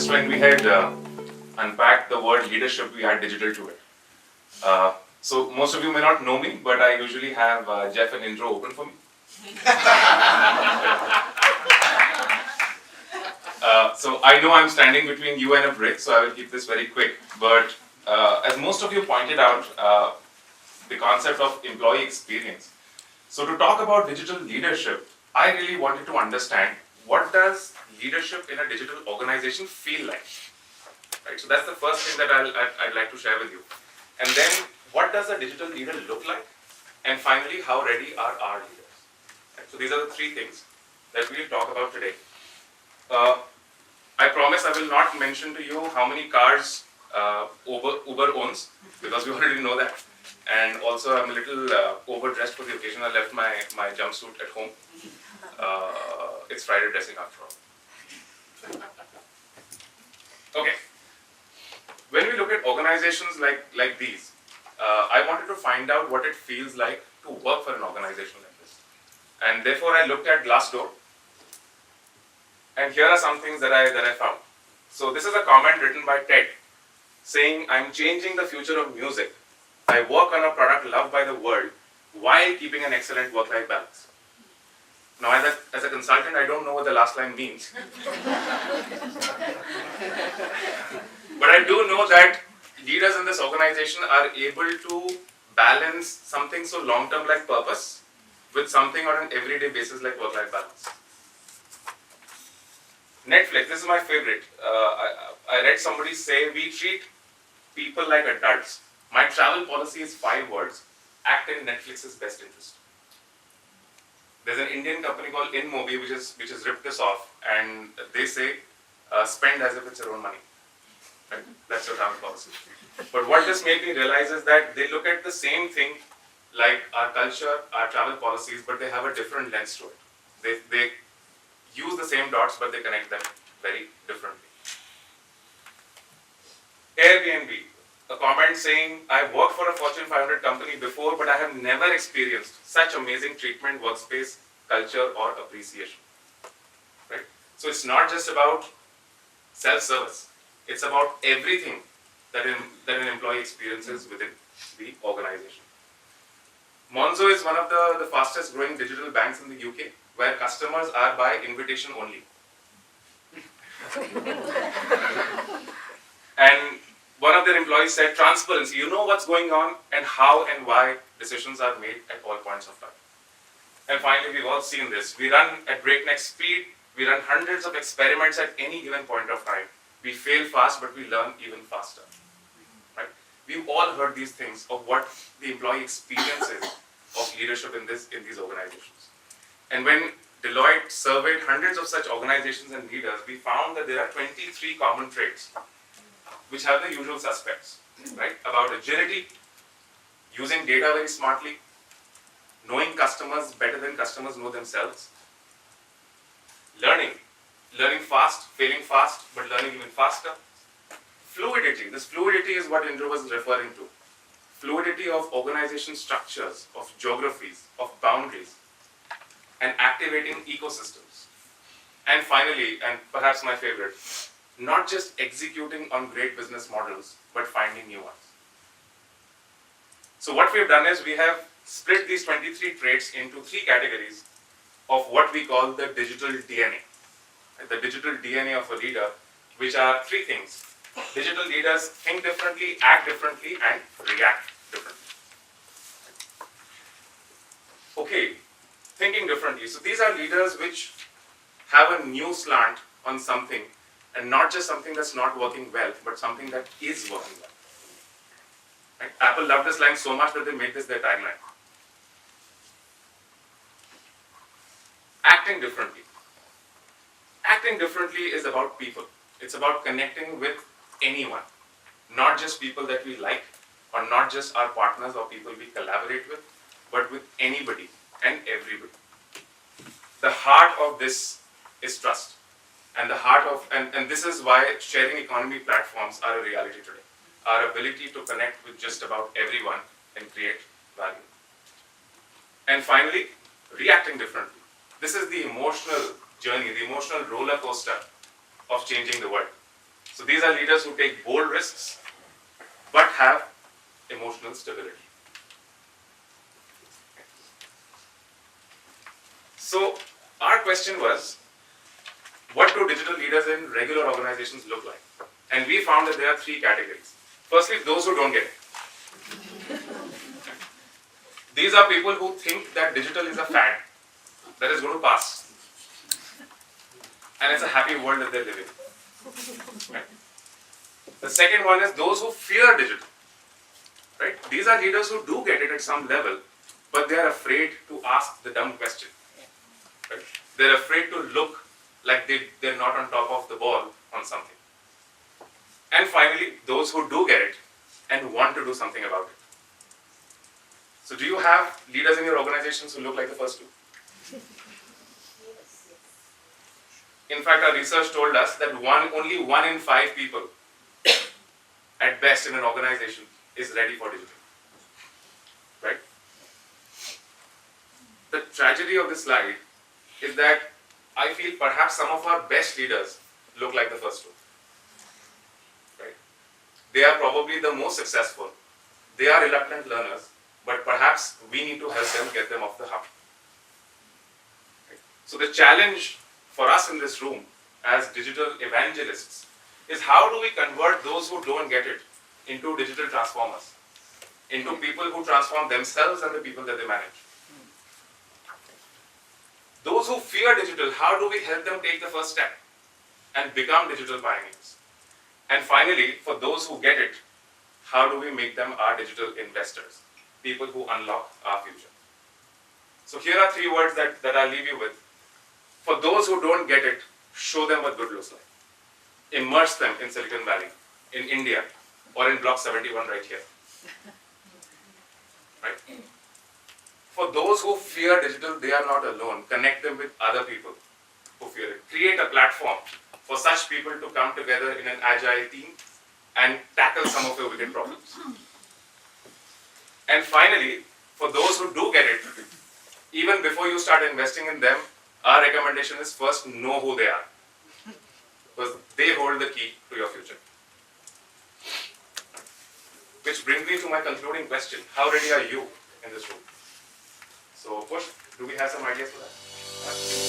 just when we had unpacked the word leadership, we add digital to it. So most of you may not know me, but I usually have Jeff and intro open for me. So I know I'm standing between you and a break, so I will keep this very quick. But as most of you pointed out, the concept of employee experience. So to talk about digital leadership, I really wanted to understand what does leadership in a digital organization feel like. Right? So that's the first thing that I'd like to share with you. And then what does a digital leader look like? And finally, how ready are our leaders? Right? So these are the three things that we'll talk about today. I promise I will not mention to you how many cars Uber owns, because we already know that. And also I'm a little overdressed for the occasion. I left my jumpsuit at home. It's Friday dressing after all. Okay. When we look at organizations like these, I wanted to find out what it feels like to work for an organization like this. And therefore I looked at Glassdoor. And here are some things that I found. So this is a comment written by Ted saying, "I'm changing the future of music. I work on a product loved by the world while keeping an excellent work-life balance." Now, as a consultant, I don't know what the last line means. But I do know that leaders in this organization are able to balance something so long-term like purpose with something on an everyday basis like work-life balance. Netflix, this is my favorite. I read somebody say, "We treat people like adults. My travel policy is 5 words. Act in Netflix's best interest." There's an Indian company called InMobi which has ripped this off, and they say, "Spend as if it's your own money." Right? That's your travel policy. But what this made me realize is that they look at the same thing like our culture, our travel policies, but they have a different lens to it. They use the same dots, but they connect them very differently. Airbnb, a comment saying, "I worked for a Fortune 500 company before, but I have never experienced such amazing treatment, workspace, culture, or appreciation." Right? So it's not just about self-service. It's about everything that an employee experiences within the organization. Monzo is one of the fastest growing digital banks in the UK, where customers are by invitation only. And one of their employees said, "Transparency, you know what's going on and how and why decisions are made at all points of time." And finally, we've all seen this. We run at breakneck speed. We run hundreds of experiments at any given point of time. We fail fast, but we learn even faster. Right? We've all heard these things of what the employee experience is of leadership in these organizations. And when Deloitte surveyed hundreds of such organizations and leaders, we found that there are 23 common traits which have the usual suspects, right? About agility, using data very smartly, knowing customers better than customers know themselves, learning fast, failing fast, but learning even faster. Fluidity, this fluidity is what Indra was referring to. Fluidity of organization structures, of geographies, of boundaries, and activating ecosystems. And finally, and perhaps my favorite, not just executing on great business models, but finding new ones. So what we've done is we have split these 23 traits into 3 categories of what we call the digital DNA. The digital DNA of a leader, which are 3 things. Digital leaders think differently, act differently, and react differently. Okay, thinking differently. So these are leaders which have a new slant on something, and not just something that's not working well, but something that is working well. Right? Apple loved this line so much that they made this their tagline. Acting differently. Acting differently is about people. It's about connecting with anyone, not just people that we like, or not just our partners or people we collaborate with, but with anybody and everybody. The heart of this is trust. And the heart of, and this is why sharing economy platforms are a reality today. Our ability to connect with just about everyone and create value. And finally, reacting differently. This is the emotional journey, the emotional roller coaster of changing the world. So these are leaders who take bold risks but have emotional stability. So our question was, what do digital leaders in regular organizations look like? And we found that there are three categories. Firstly, those who don't get it. These are people who think that digital is a fad that is going to pass. And it's a happy world that they're living. Right? The second one is those who fear digital. Right? These are leaders who do get it at some level, but they are afraid to ask the dumb question. Right? They're afraid to look like they're not on top of the ball on something. And finally, those who do get it and want to do something about it. So do you have leaders in your organizations who look like the first two? In fact, our research told us that only 1 in 5 people at best in an organization is ready for digital. Right? The tragedy of this slide is that I feel perhaps some of our best leaders look like the first two. Right? They are probably the most successful. They are reluctant learners, but perhaps we need to help them get them off the hump. Right? So the challenge for us in this room as digital evangelists is how do we convert those who don't get it into digital transformers, into people who transform themselves and the people that they manage. Those who fear digital, how do we help them take the first step and become digital pioneers? And finally, for those who get it, how do we make them our digital investors, people who unlock our future? So here are 3 words that I'll leave you with. For those who don't get it, show them what good looks like. Immerse them in Silicon Valley, in India, or in Block 71 right here. Right? For those who fear digital, they are not alone. Connect them with other people who fear it. Create a platform for such people to come together in an agile team and tackle some of your wicked problems. And finally, for those who do get it, even before you start investing in them, our recommendation is first know who they are, because they hold the key to your future. Which brings me to my concluding question. How ready are you in this room? So, Push, do we have some ideas for that?